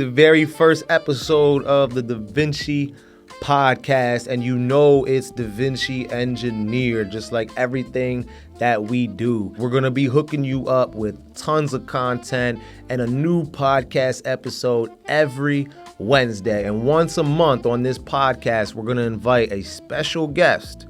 The very first episode of the DaVinci podcast, and you know it's DaVinci Engineered, just like everything that we do. We're going to be hooking you up with tons of content and a new podcast episode every Wednesday. And once a month on this podcast, we're going to invite a special guest,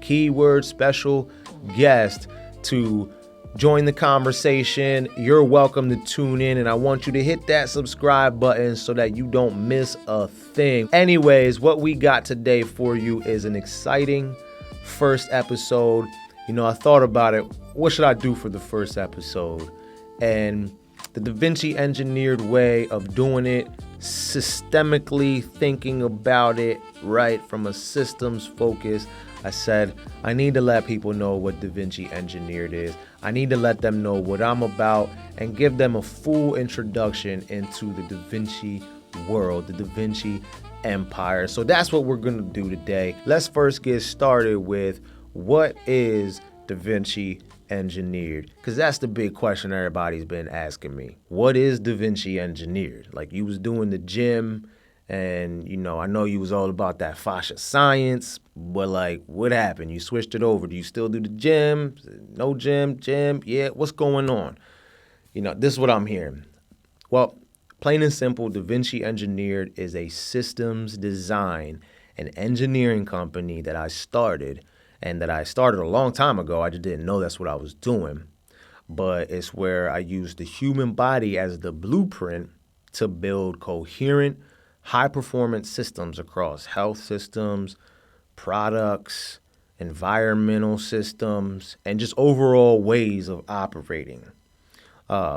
keyword special guest, to join the conversation. You're welcome to tune in, and I want you to hit that subscribe button so that you don't miss a thing. Anyways, what we got today for you is an exciting first episode. You know, I thought about it. What should I do for the first episode? And the DaVinci Engineered way of doing it, systemically thinking about it, right, from a systems focus, I said, I need to let people know what DaVinci Engineered is. I need to let them know what I'm about and give them a full introduction into the DaVinci world, the DaVinci empire. So that's what we're going to do today. Let's first get started with what is DaVinci Engineered? Because that's the big question everybody's been asking me. What is DaVinci Engineered? Like, you was doing the gym, and, you know, I know you was all about that fascia science, but, like, what happened? You switched it over. Do you still do the gym? No gym? Gym? Yeah, what's going on? You know, this is what I'm hearing. Well, plain and simple, DaVinci Engineered is a systems design and engineering company that I started, and that I started a long time ago. I just didn't know that's what I was doing. But it's where I use the human body as the blueprint to build coherent, high-performance systems across health systems, products, environmental systems, and just overall ways of operating.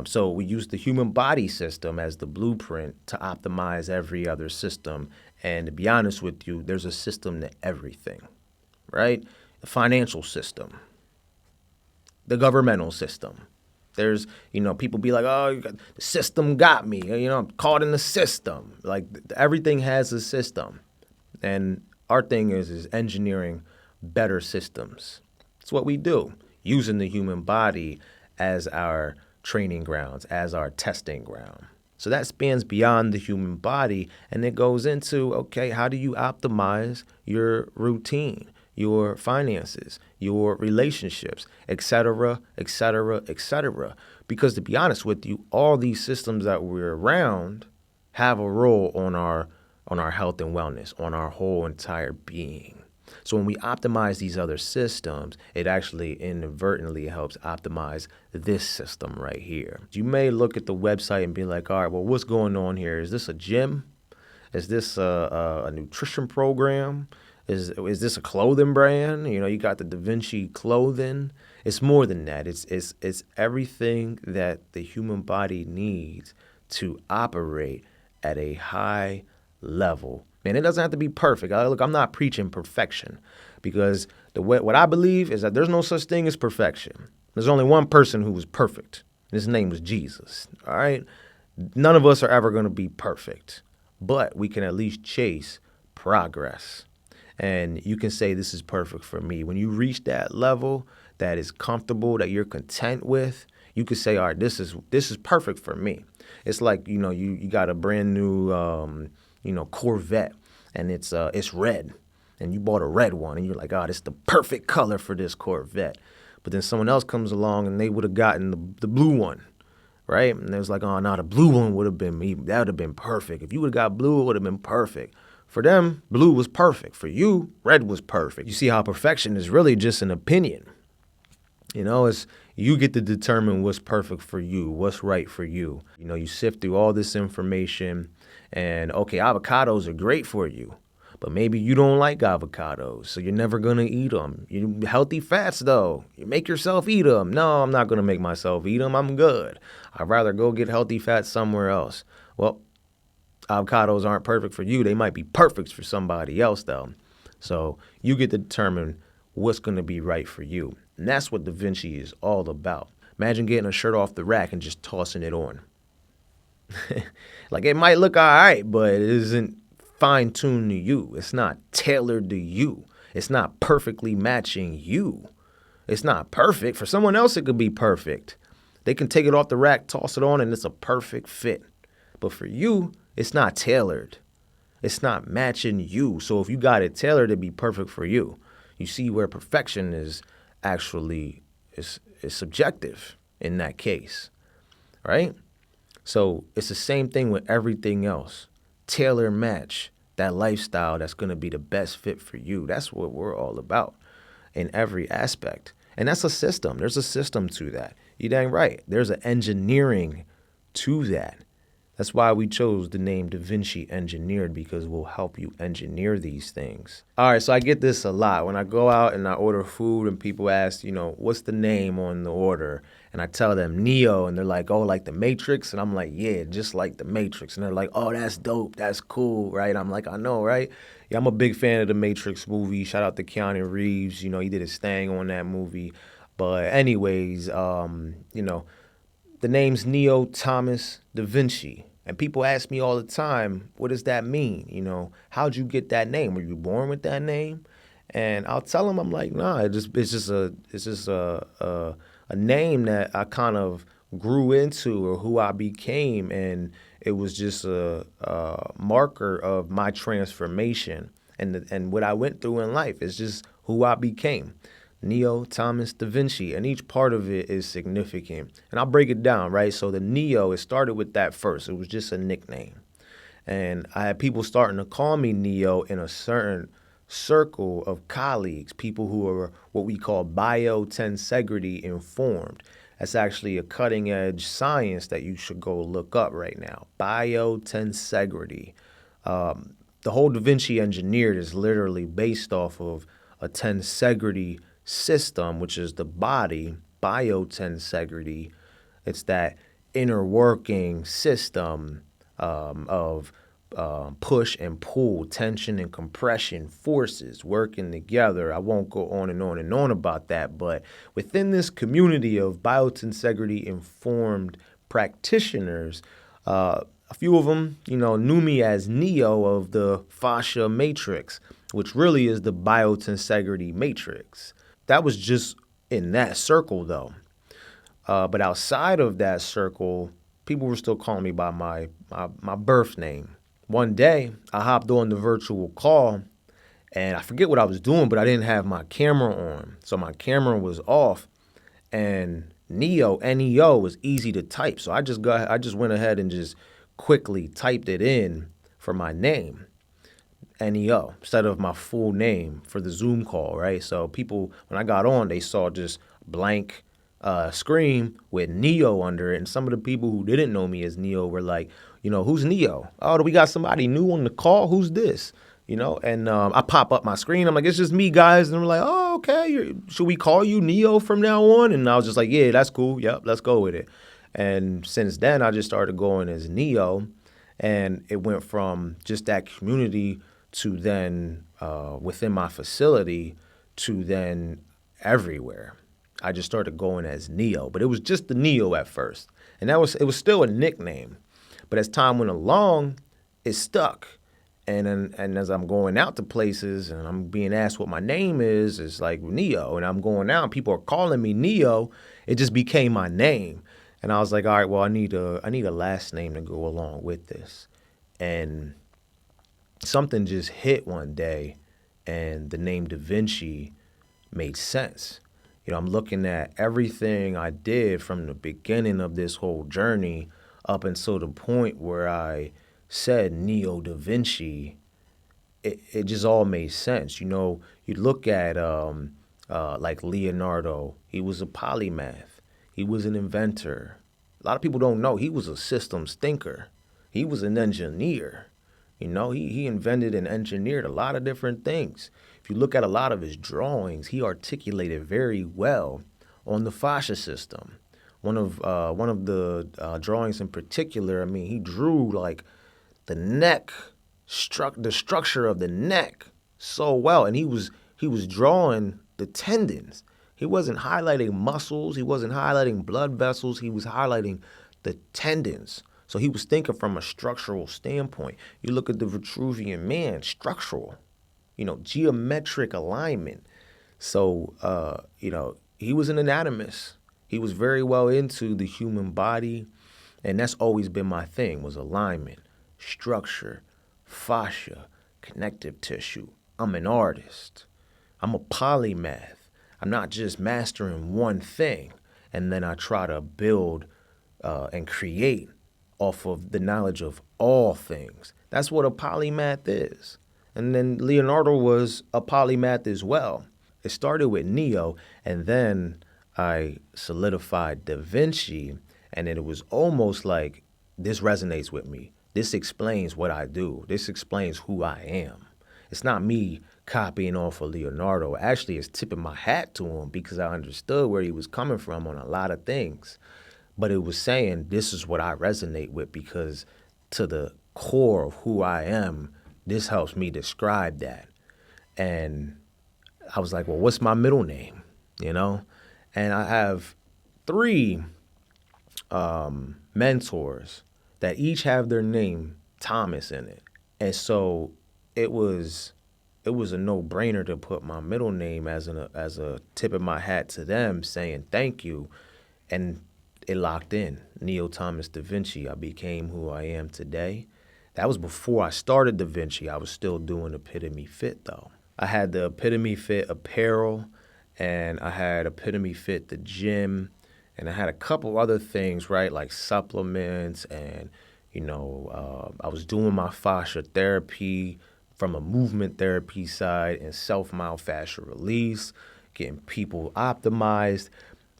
So we use the human body system as the blueprint to optimize every other system. And to be honest with you, there's a system to everything, right? The financial system, the governmental system. There's, you know, people be like, oh, the system got me. You know, I'm caught in the system. Like, everything has a system. And our thing is engineering better systems. It's what we do, using the human body as our training grounds, as our testing ground. So that spans beyond the human body, and it goes into, okay, how do you optimize your routine, your finances, your relationships, et cetera, et cetera, et cetera. Because to be honest with you, all these systems that we're around have a role on our health and wellness, on our whole entire being. So when we optimize these other systems, it actually inadvertently helps optimize this system right here. You may look at the website and be like, all right, well, what's going on here? Is this a gym? Is this a nutrition program? Is this a clothing brand? You know, you got the DaVinci clothing. It's more than that. It's everything that the human body needs to operate at a high level. And it doesn't have to be perfect. Look, I'm not preaching perfection, because what I believe is that there's no such thing as perfection. There's only one person who was perfect, and his name was Jesus. All right? None of us are ever going to be perfect, but we can at least chase progress. And you can say, this is perfect for me. When you reach that level that is comfortable, that you're content with, you could say, all right, this is perfect for me. It's like, you know, you got a brand new, Corvette, and it's red, and you bought a red one, and you're like, oh, this is the perfect color for this Corvette. But then someone else comes along, and they would have gotten the blue one, right? And it was like, oh, no, the blue one would have been me. That would have been perfect. If you would have got blue, it would have been perfect. For them, blue was perfect. For you, red was perfect. You see how perfection is really just an opinion. You know, it's you get to determine what's perfect for you, what's right for you. You know, you sift through all this information, and okay, avocados are great for you, but maybe you don't like avocados, so you're never going to eat them. Healthy fats, though, you make yourself eat them. No, I'm not going to make myself eat them. I'm good. I'd rather go get healthy fats somewhere else. Well, avocados aren't perfect for you. They might be perfect for somebody else, though. So you get to determine what's going to be right for you. And that's what DaVinci is all about. Imagine getting a shirt off the rack and just tossing it on. Like, it might look all right, but it isn't fine-tuned to you. It's not tailored to you. It's not perfectly matching you. It's not perfect. For someone else, it could be perfect. They can take it off the rack, toss it on, and it's a perfect fit. But for you, It's not tailored. It's not matching you. So if you got it tailored, it'd be perfect for you. You see where perfection is actually is subjective in that case, right? So it's the same thing with everything else. Tailor match that lifestyle that's going to be the best fit for you. That's what we're all about in every aspect. And that's a system. There's a system to that. You dang right. There's an engineering to that. That's why we chose the name DaVinci Engineered, because we'll help you engineer these things. All right, so I get this a lot. When I go out and I order food and people ask, what's the name on the order? And I tell them Neo, and they're like, oh, like the Matrix? And I'm like, yeah, just like the Matrix. And they're like, oh, that's dope. That's cool, right? I'm like, I know, right? Yeah, I'm a big fan of the Matrix movie. Shout out to Keanu Reeves. He did his thing on that movie. But anyways, the name's Neo Thomas DaVinci. And people ask me all the time, what does that mean? How'd you get that name? Were you born with that name? And I'll tell them, I'm like, nah, it's just a name that I kind of grew into, or who I became. And it was just a marker of my transformation and what I went through in life. It's just who I became. Neo Thomas DaVinci, and each part of it is significant. And I'll break it down, right? So the Neo, it started with that first. It was just a nickname. And I had people starting to call me Neo in a certain circle of colleagues, people who are what we call biotensegrity informed. That's actually a cutting edge science that you should go look up right now. Biotensegrity. The whole DaVinci Engineered is literally based off of a tensegrity system, which is the body, biotensegrity. It's that inner working system of push and pull, tension and compression forces working together. I won't go on and on and on about that, but within this community of biotensegrity informed practitioners, a few of them, knew me as Neo of the fascia matrix, which really is the biotensegrity matrix. That was just in that circle, though. But outside of that circle, people were still calling me by my birth name. One day, I hopped on the virtual call, and I forget what I was doing, but I didn't have my camera on. So my camera was off, and Neo, N-E-O, was easy to type. So I just went ahead and just quickly typed it in for my name. Neo instead of my full name for the Zoom call, right? So people, when I got on, they saw just blank screen with Neo under it. And some of the people who didn't know me as Neo were like, who's Neo? Oh, do we got somebody new on the call? Who's this? And I pop up my screen. I'm like, it's just me, guys. And they're like, oh, okay. Should we call you Neo from now on? And I was just like, yeah, that's cool. Yep, let's go with it. And since then, I just started going as Neo. And it went from just that community to then within my facility to then everywhere. I just started going as Neo, but it was just the Neo at first. And it was still a nickname. But as time went along, it stuck. And as I'm going out to places and I'm being asked what my name is, it's like Neo. And I'm going out and people are calling me Neo. It just became my name. And I was like, all right, well, I need a last name to go along with this. And something just hit one day, and the name DaVinci made sense. I'm looking at everything I did from the beginning of this whole journey up until the point where I said Neo DaVinci. It just all made sense. You look at like Leonardo. He was a polymath. He was an inventor. A lot of people don't know he was a systems thinker. He was an engineer. He invented and engineered a lot of different things. If you look at a lot of his drawings, he articulated very well on the fascia system. One of the drawings in particular, he drew like the neck, the structure of the neck so well, and he was drawing the tendons. He wasn't highlighting muscles. He wasn't highlighting blood vessels. He was highlighting the tendons. So he was thinking from a structural standpoint. You look at the Vitruvian Man, structural, geometric alignment. So, he was an anatomist. He was very well into the human body. And that's always been my thing, was alignment, structure, fascia, connective tissue. I'm an artist. I'm a polymath. I'm not just mastering one thing, and then I try to build and create off of the knowledge of all things. That's what a polymath is. And then Leonardo was a polymath as well. It started with Neo, and then I solidified DaVinci, and it was almost like this resonates with me. This explains what I do. This explains who I am. It's not me copying off of Leonardo. Actually, it's tipping my hat to him because I understood where he was coming from on a lot of things. But it was saying this is what I resonate with because to the core of who I am, this helps me describe that. And I was like, well, what's my middle name? You know? And I have 3 mentors that each have their name Thomas in it. And so it was a no-brainer to put my middle name as a tip of my hat to them saying thank you. And it locked in. Neo Thomas DaVinci. I became who I am today. That was before I started DaVinci. I was still doing Epitome Fit though. I had the Epitome Fit apparel, and I had Epitome Fit the gym, and I had a couple other things, right, like supplements, and I was doing my fascia therapy from a movement therapy side and self-mild fascia release, getting people optimized.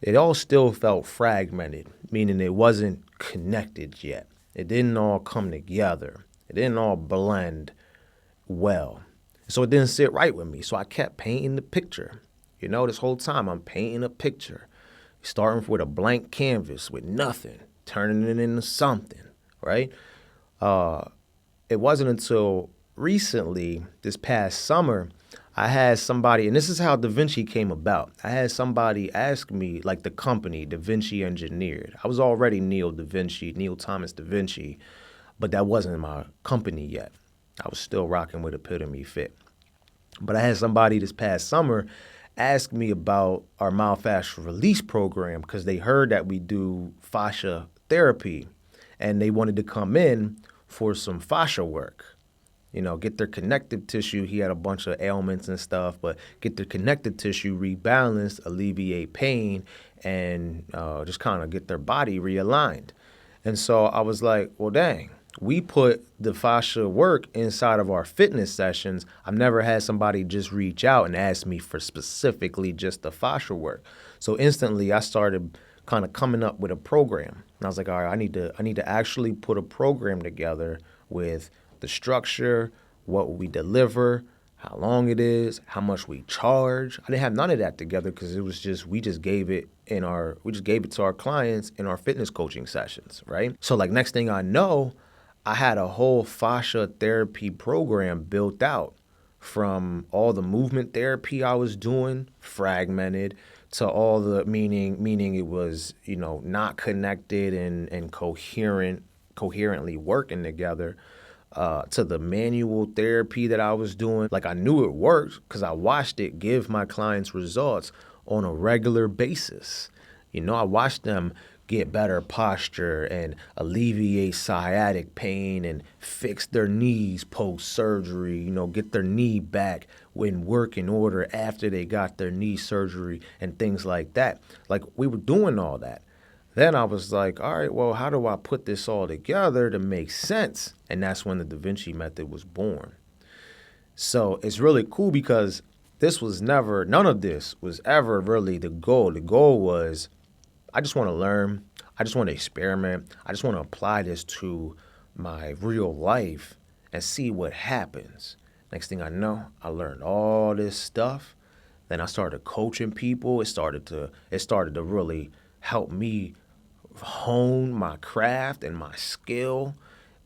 It all still felt fragmented, meaning it wasn't connected yet. It didn't all come together. It didn't all blend well. So it didn't sit right with me. So I kept painting the picture. This whole time I'm painting a picture, starting with a blank canvas with nothing, turning it into something, right? It wasn't until recently, this past summer, I had somebody, and this is how DaVinci came about. I had somebody ask me, like the company, DaVinci Engineered. I was already Neo DaVinci, Neo Thomas DaVinci, but that wasn't my company yet. I was still rocking with Epitome Fit. But I had somebody this past summer ask me about our myofascial release program because they heard that we do fascia therapy, and they wanted to come in for some fascia work. Get their connective tissue. He had a bunch of ailments and stuff, but get their connective tissue rebalanced, alleviate pain, and just kind of get their body realigned. And so I was like, well, dang, we put the fascia work inside of our fitness sessions. I've never had somebody just reach out and ask me for specifically just the fascia work. So instantly I started kind of coming up with a program. And I was like, all right, I need to actually put a program together with the structure, what we deliver, how long it is, how much we charge. I didn't have none of that together because it was just we just gave it to our clients in our fitness coaching sessions, right? So like next thing I know, I had a whole fascia therapy program built out from all the movement therapy I was doing, fragmented, to all the meaning it was, not connected and coherently working together. To the manual therapy that I was doing. Like I knew it worked because I watched it give my clients results on a regular basis. I watched them get better posture and alleviate sciatic pain and fix their knees post-surgery, get their knee back in working order after they got their knee surgery and things like that. Like we were doing all that. Then I was like, all right, well, how do I put this all together to make sense? And that's when the DaVinci method was born. So it's really cool because none of this was ever really the goal. The goal was, I just want to learn. I just want to experiment. I just want to apply this to my real life and see what happens. Next thing I know, I learned all this stuff. Then I started coaching people. It started to really help me hone my craft and my skill.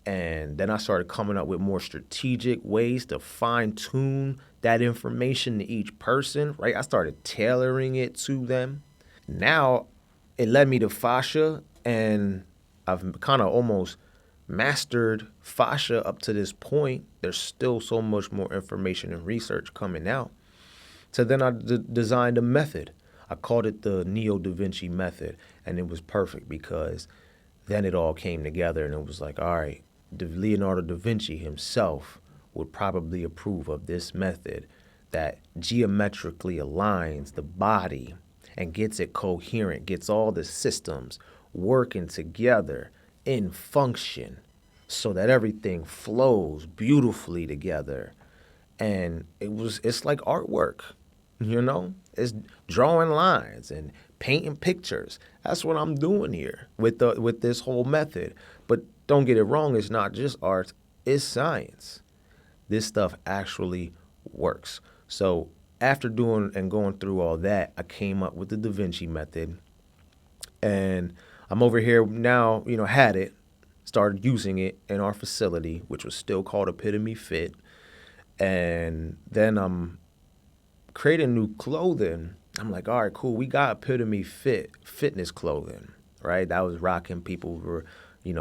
And then I started coming up with more strategic ways to fine tune that information to each person, right? I started tailoring it to them. Now it led me to fascia, and I've kind of almost mastered fascia up to this point. There's still so much more information and research coming out. So then I designed a method. I called it the Neo DaVinci method, and it was perfect because then it all came together and it was like, all right, Leonardo da Vinci himself would probably approve of this method that geometrically aligns the body and gets it coherent, gets all the systems working together in function so that everything flows beautifully together. And it's like artwork, It's drawing lines and painting pictures. That's what I'm doing here with this whole method. But don't get it wrong, it's not just art, it's science. This stuff actually works. So after doing and going through all that, I came up with the Da Vinci method. And I'm over here now, had it, started using it in our facility, which was still called Epitome Fit. And then I'm creating new clothing. I'm like, all right, cool. We got Epitome Fit fitness clothing, right? That was rocking. People were,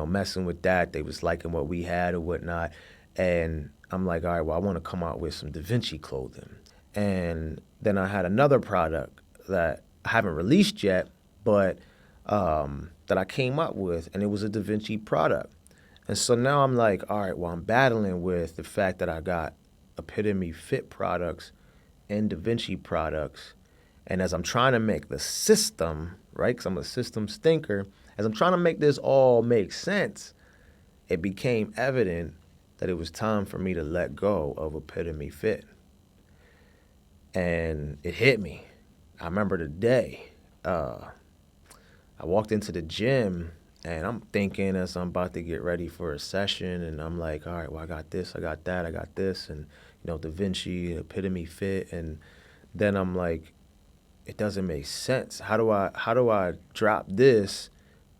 messing with that. They was liking what we had or whatnot. And I'm like, all right, well, I want to come out with some Da Vinci clothing. And then I had another product that I haven't released yet, but that I came up with, and it was a Da Vinci product. And so now I'm like, all right, well, I'm battling with the fact that I got Epitome Fit products and Da Vinci products. And as I'm trying to make the system, right, because I'm a systems thinker, as I'm trying to make this all make sense, it became evident that it was time for me to let go of Epitome Fit. And it hit me. I remember the day. I walked into the gym, and I'm thinking as I'm about to get ready for a session, and I'm like, all right, well, I got this, I got that, I got this, and, Da Vinci, Epitome Fit, and then I'm like, it doesn't make sense. How do I drop this,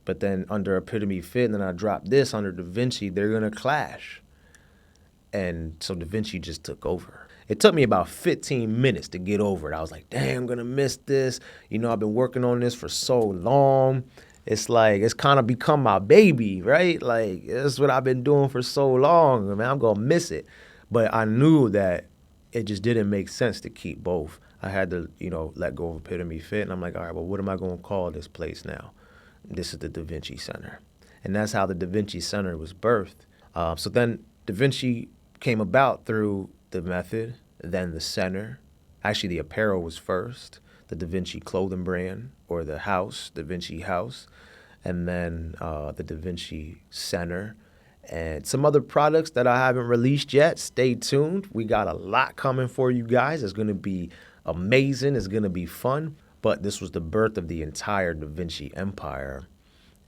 but then under Epitome Fit, and then I drop this under Da Vinci? They're going to clash. And so Da Vinci just took over. It took me about 15 minutes to get over it. I was like, dang, I'm going to miss this. I've been working on this for so long. It's like, it's kind of become my baby, right? Like, that's what I've been doing for so long. I mean, I'm going to miss it. But I knew that it just didn't make sense to keep both. I had to, let go of Epitome Fit. And I'm like, all right, well, what am I going to call this place now? This is the Da Vinci Center. And that's how the Da Vinci Center was birthed. So then Da Vinci came about through the method, then the center. Actually, the apparel was first, the Da Vinci clothing brand, or the house, Da Vinci House, and then the Da Vinci Center, and some other products that I haven't released yet. Stay tuned. We got a lot coming for you guys. It's going to be amazing. It's going to be fun. But this was the birth of the entire Da Vinci empire.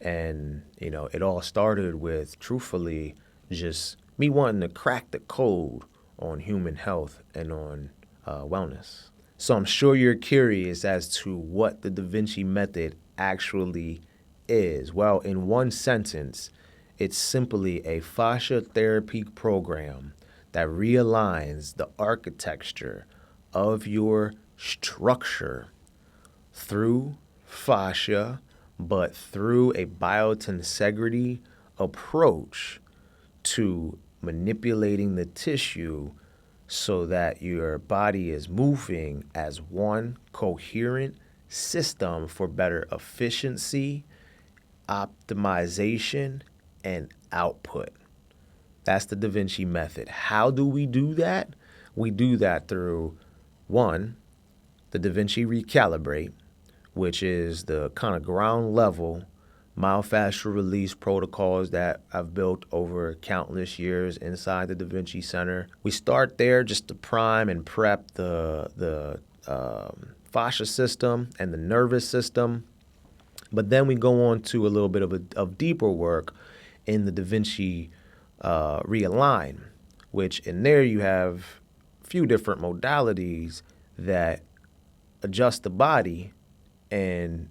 And, it all started with, truthfully, just me wanting to crack the code on human health and on wellness. So I'm sure you're curious as to what the Da Vinci method actually is. Well, in one sentence, it's simply a fascia therapy program that realigns the architecture of your structure through fascia, but through a biotensegrity approach to manipulating the tissue so that your body is moving as one coherent system for better efficiency, optimization, and output. That's the Da Vinci method. How do we do that? We do that through, one, the Da Vinci Recalibrate, which is the kind of ground level myofascial release protocols that I've built over countless years inside the Da Vinci Center. We start there just to prime and prep the fascia system and the nervous system. But then we go on to a little bit of deeper work in the Da Vinci Realign, which in there you have a few different modalities that adjust the body and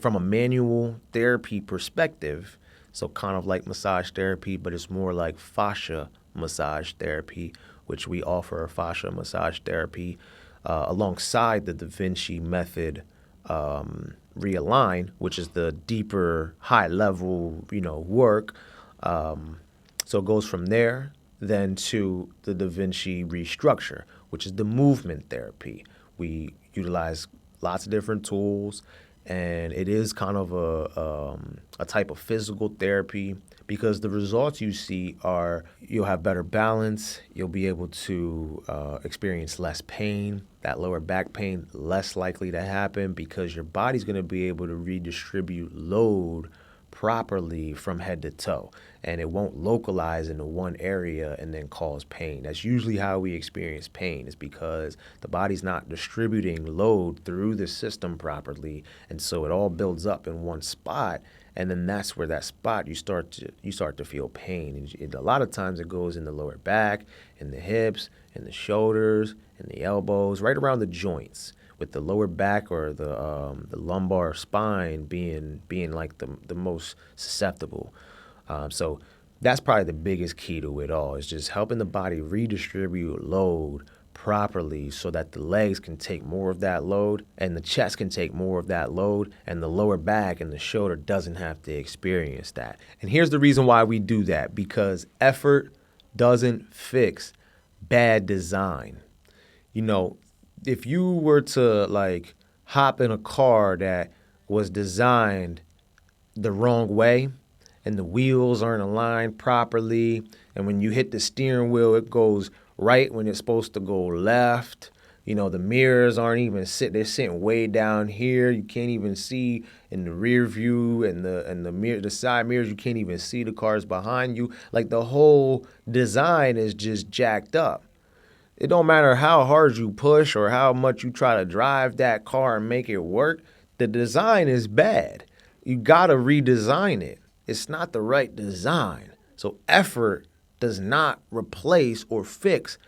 from a manual therapy perspective, so kind of like massage therapy, but it's more like fascia massage therapy, which we offer fascia massage therapy alongside the Da Vinci method Realign, which is the deeper, high-level, work. So it goes from there then to the Da Vinci Restructure, which is the movement therapy. We utilize lots of different tools, and it is kind of a type of physical therapy because the results you see are you'll have better balance, you'll be able to experience less pain, that lower back pain less likely to happen because your body's going to be able to redistribute load properly from head to toe, and it won't localize into one area and then cause pain. That's usually how we experience pain, is because the body's not distributing load through the system properly, and so it all builds up in one spot, and then that's where that spot you start to feel pain. And a lot of times it goes in the lower back, in the hips, in the shoulders, in the elbows, right around the joints, with the lower back or the lumbar spine being like the most susceptible. So that's probably the biggest key to it all, is just helping the body redistribute load properly so that the legs can take more of that load and the chest can take more of that load and the lower back and the shoulder doesn't have to experience that. And here's the reason why we do that: because effort doesn't fix bad design. You know, if you were to like hop in a car that was designed the wrong way and the wheels aren't aligned properly, and when you hit the steering wheel, it goes right when it's supposed to go left. You know, the mirrors aren't even they're sitting way down here. You can't even see in the rear view, and the side mirrors, you can't even see the cars behind you. Like, the whole design is just jacked up. It don't matter how hard you push or how much you try to drive that car and make it work. The design is bad. You got to redesign it. It's not the right design. So effort does not replace or fix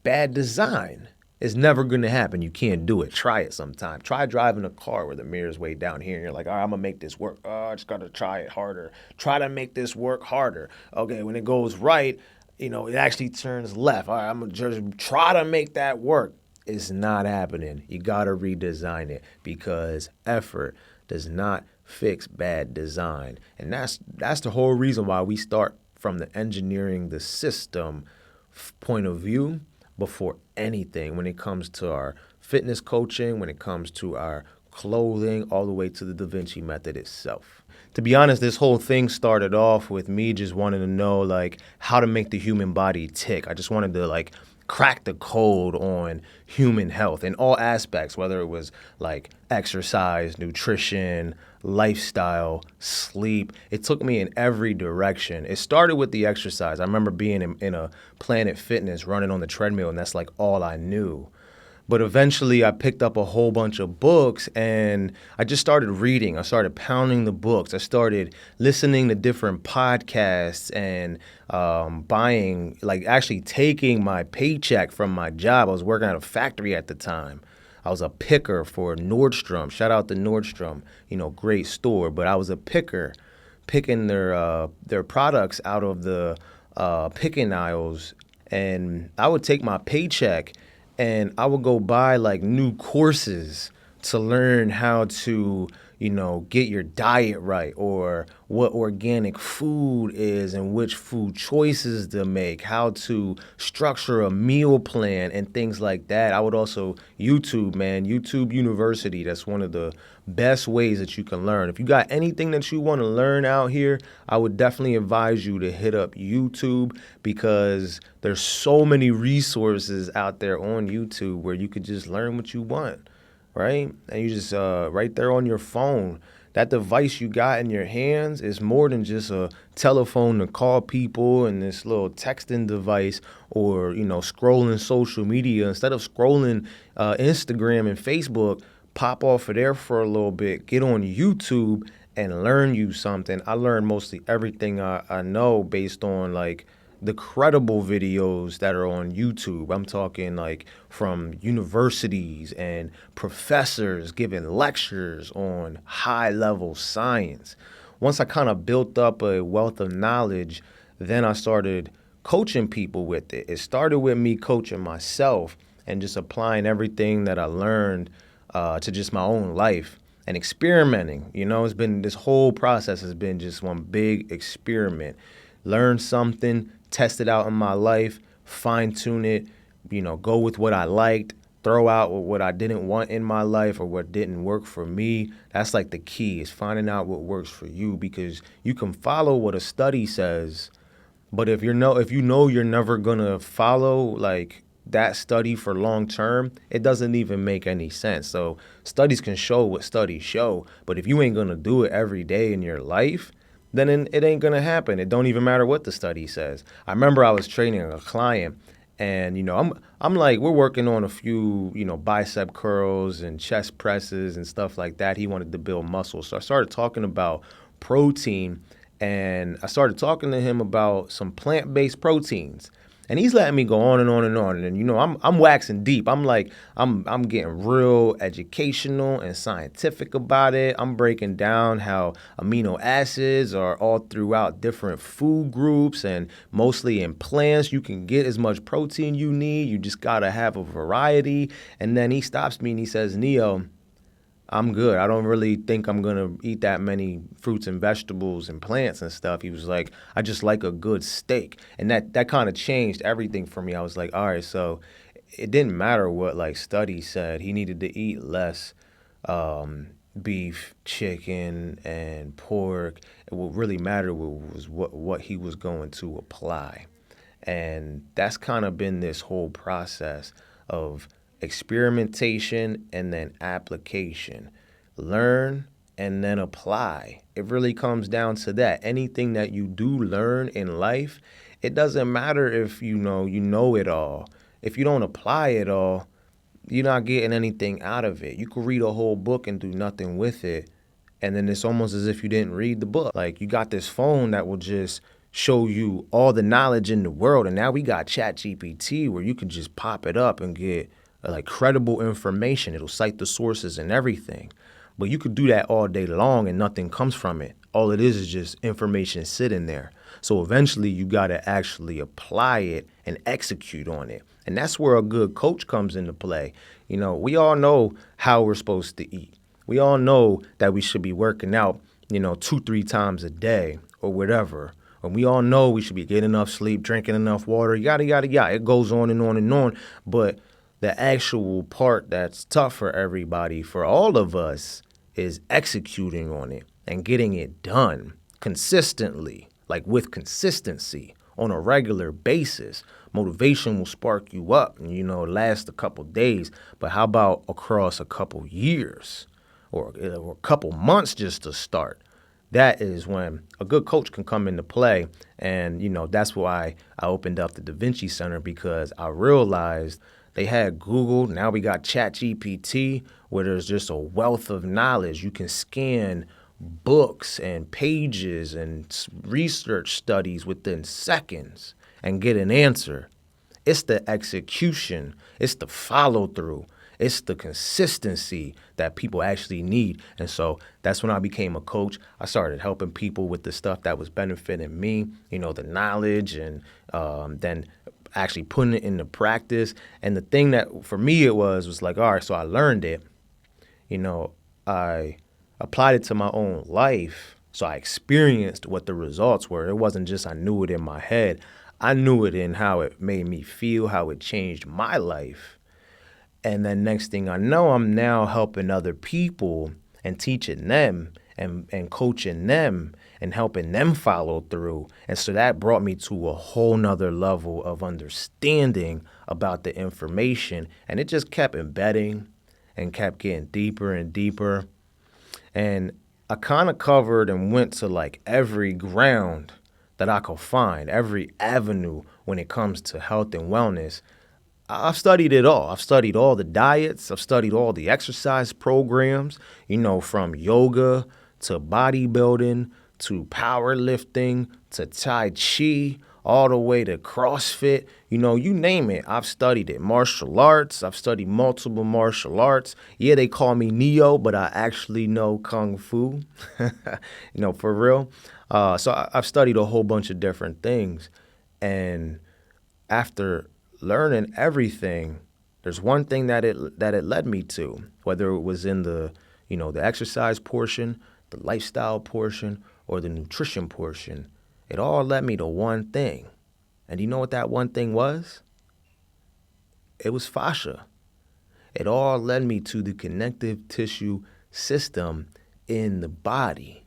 bad design. It's never going to happen. You can't do it. Try it sometime. Try driving a car where the mirror's way down here and you're like, all right, I'm going to make this work. Oh, I just got to try it harder. Try to make this work harder. Okay, when it goes right, you know, it actually turns left. All right, I'm going to just try to make that work. It's not happening. You got to redesign it, because effort does not fix bad design. And that's the whole reason why we start from the engineering the system point of view before anything, when it comes to our fitness coaching, when it comes to our clothing, all the way to the DaVinci method itself. To be honest, this whole thing started off with me just wanting to know, like, how to make the human body tick. I just wanted to, like, crack the code on human health in all aspects, whether it was like exercise, nutrition, lifestyle, sleep. It took me in every direction. It started with the exercise. I remember being in a Planet Fitness running on the treadmill, and that's like all I knew. But eventually I picked up a whole bunch of books and I just started reading. I started pounding the books. I started listening to different podcasts and buying, like actually taking my paycheck from my job. I was working at a factory at the time. I was a picker for Nordstrom. Shout out to Nordstrom, you know, great store. But I was a picker, picking their products out of the picking aisles. And I would take my paycheck and I would go buy like new courses to learn how to, you know, get your diet right, or what organic food is and which food choices to make, how to structure a meal plan and things like that. I would also YouTube University. That's one of the best ways that you can learn. If you got anything that you want to learn out here, I would definitely advise you to hit up YouTube, because there's so many resources out there on YouTube where you could just learn what you want. Right? And you just right there on your phone. That device you got in your hands is more than just a telephone to call people and this little texting device, or, you know, scrolling social media. Instead of scrolling Instagram and Facebook, pop off of there for a little bit, get on YouTube and learn you something. I learned mostly everything I know based on like the credible videos that are on YouTube. I'm talking like from universities and professors giving lectures on high-level science. Once I kind of built up a wealth of knowledge, then I started coaching people with it. It started with me coaching myself and just applying everything that I learned to just my own life and experimenting. You know, this whole process has been just one big experiment. Learn something, test it out in my life, fine tune it, you know, go with what I liked, throw out what I didn't want in my life or what didn't work for me. That's like the key, is finding out what works for you, because you can follow what a study says, but if you know you're never gonna follow like that study for long term, it doesn't even make any sense. So studies can show what studies show, but if you ain't gonna do it every day in your life, then it ain't gonna happen. It don't even matter what the study says. I remember I was training a client, and I'm like, we're working on a few bicep curls and chest presses and stuff like that. He wanted to build muscle, so I started talking about protein, and I started talking to him about some plant-based proteins. And he's letting me go on and on and on. And I'm waxing deep. I'm getting real educational and scientific about it. I'm breaking down how amino acids are all throughout different food groups, and mostly in plants. You can get as much protein you need. You just gotta have a variety. And then he stops me and he says, "Neo, I'm good. I don't really think I'm going to eat that many fruits and vegetables and plants and stuff." He was like, "I just like a good steak." And that kind of changed everything for me. I was like, all right, so it didn't matter what like studies said. He needed to eat less beef, chicken, and pork. And what really mattered was what he was going to apply. And that's kind of been this whole process of experimentation and then application. Learn and then apply. It really comes down to that. Anything that you do learn in life, it doesn't matter if you know it all. If you don't apply it all, you're not getting anything out of it. You could read a whole book and do nothing with it, and then it's almost as if you didn't read the book. Like, you got this phone that will just show you all the knowledge in the world, and now we got ChatGPT where you can just pop it up and get like credible information. It'll cite the sources and everything. But you could do that all day long and nothing comes from it. All it is just information sitting there. So eventually you got to actually apply it and execute on it. And that's where a good coach comes into play. We all know how we're supposed to eat. We all know that we should be working out, 2-3 times a day or whatever. And we all know we should be getting enough sleep, drinking enough water, yada, yada, yada. It goes on and on and on. But the actual part that's tough for everybody, for all of us, is executing on it and getting it done consistently, like with consistency on a regular basis. Motivation will spark you up and, last a couple days. But how about across a couple years or a couple months just to start? That is when a good coach can come into play. And, that's why I opened up the DaVinci Center, because I realized they had Google. Now we got ChatGPT, where there's just a wealth of knowledge. You can scan books and pages and research studies within seconds and get an answer. It's the execution. It's the follow through. It's the consistency that people actually need. And so that's when I became a coach. I started helping people with the stuff that was benefiting me, the knowledge, and then actually putting it into practice. And the thing that for me it was like, all right, so I learned it, I applied it to my own life. So I experienced what the results were. It wasn't just I knew it in my head. I knew it in how it made me feel, how it changed my life. And then next thing I know, I'm now helping other people and teaching them and coaching them and helping them follow through. And so that brought me to a whole nother level of understanding about the information. And it just kept embedding and kept getting deeper and deeper. And I kind of covered and went to like every ground that I could find, every avenue when it comes to health and wellness. I've studied it all. I've studied all the diets. I've studied all the exercise programs, from yoga to bodybuilding to powerlifting to Tai Chi, all the way to CrossFit. You name it. I've studied it. Martial arts. I've studied multiple martial arts. Yeah, they call me Neo, but I actually know Kung Fu, for real. So I've studied a whole bunch of different things. And after learning everything, there's one thing that it led me to, whether it was in the exercise portion, the lifestyle portion, or the nutrition portion. It all led me to one thing. And you know what that one thing was? It was fascia. It all led me to the connective tissue system in the body.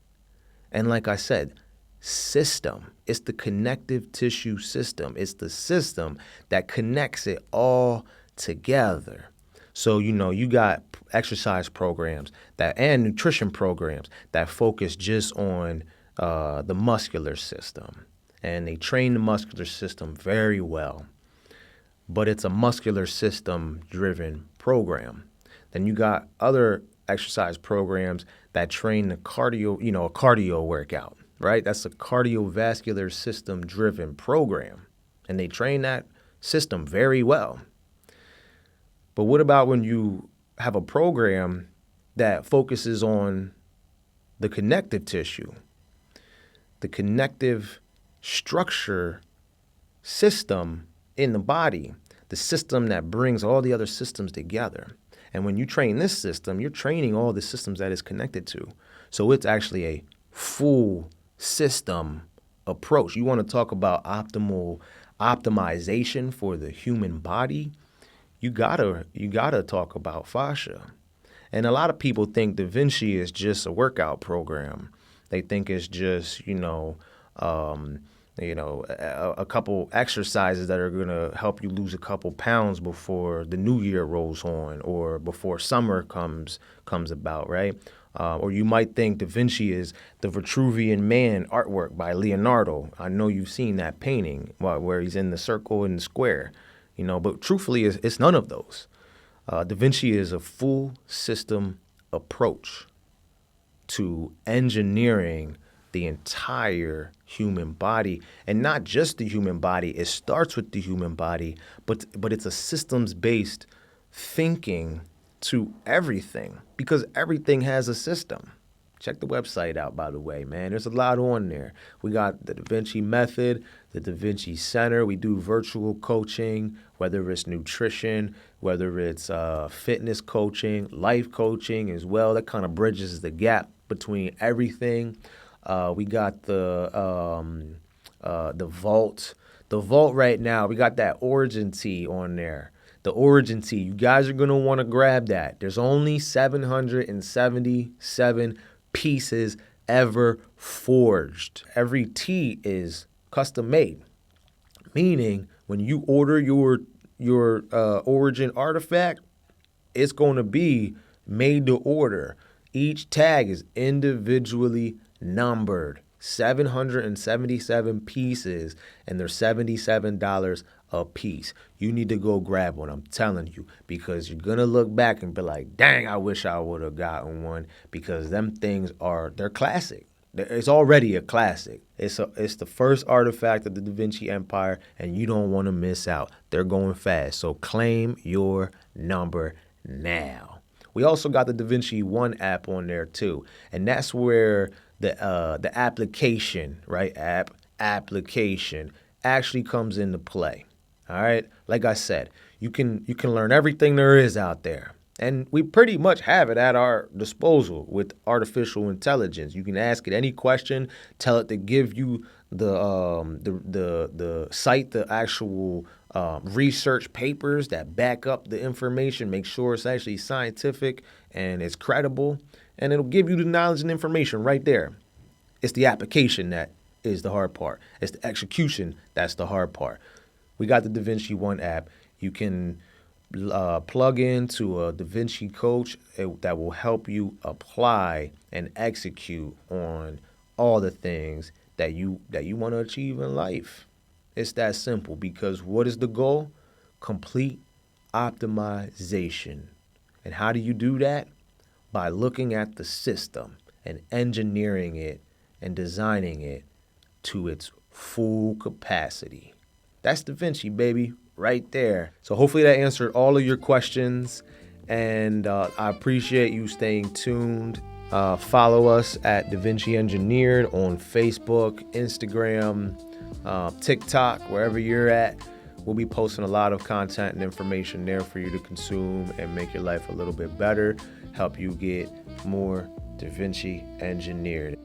And like I said, system. It's the connective tissue system. It's the system that connects it all together. So, you got exercise programs and nutrition programs that focus just on the muscular system. And they train the muscular system very well. But it's a muscular system driven program. Then you got other exercise programs that train the cardio, a cardio workout, right? That's a cardiovascular system driven program. And they train that system very well. But what about when you have a program that focuses on the connective tissue, the connective structure system in the body, the system that brings all the other systems together? And when you train this system, you're training all the systems that it's connected to. So it's actually a full system approach. You want to talk about optimization for the human body? You gotta talk about fascia. And a lot of people think DaVinci is just a workout program. They think it's just, a couple exercises that are going to help you lose a couple pounds before the new year rolls on or before summer comes about, right? Or you might think DaVinci is the Vitruvian Man artwork by Leonardo. I know you've seen that painting where he's in the circle and the square, but truthfully, it's none of those. DaVinci is a full system approach to engineering the entire human body, and not just the human body. It starts with the human body, but it's a systems-based thinking to everything, because everything has a system. Check the website out, by the way, man. There's a lot on there. We got the DaVinci Method, the DaVinci Center. We do virtual coaching, whether it's nutrition, whether it's fitness coaching, life coaching as well. That kind of bridges the gap between everything. We got the Vault. The Vault right now, we got that Origin Tee on there. The Origin Tee, you guys are going to want to grab that. There's only 777 pieces ever forged. Every tee is custom made, meaning when you order your Origin artifact, it's going to be made to order. Each tag is individually numbered. 777 pieces, and they're $77 a piece. You need to go grab one, I'm telling you, because you're going to look back and be like, dang, I wish I would have gotten one, because them things they're classic. It's already a classic. It's the first artifact of the DaVinci Empire, and you don't want to miss out. They're going fast, so claim your number now. We also got the DaVinci One app on there too, and that's where the application, right? Application actually comes into play. All right. Like I said, you can learn everything there is out there. And we pretty much have it at our disposal with artificial intelligence. You can ask it any question, tell it to give you the cite the actual research papers that back up the information, make sure it's actually scientific and it's credible, and it'll give you the knowledge and information right there. It's the application that is the hard part. It's the execution that's the hard part. We got the DaVinci One app. You can plug into a DaVinci coach that will help you apply and execute on all the things that you want to achieve in life. It's that simple, because what is the goal? Complete optimization. And how do you do that? By looking at the system and engineering it and designing it to its full capacity. That's DaVinci, baby, right there. So hopefully that answered all of your questions, and I appreciate you staying tuned. Follow us at DaVinci Engineered on Facebook, Instagram, TikTok, wherever you're at. We'll be posting a lot of content and information there for you to consume and make your life a little bit better, help you get more DaVinci Engineered.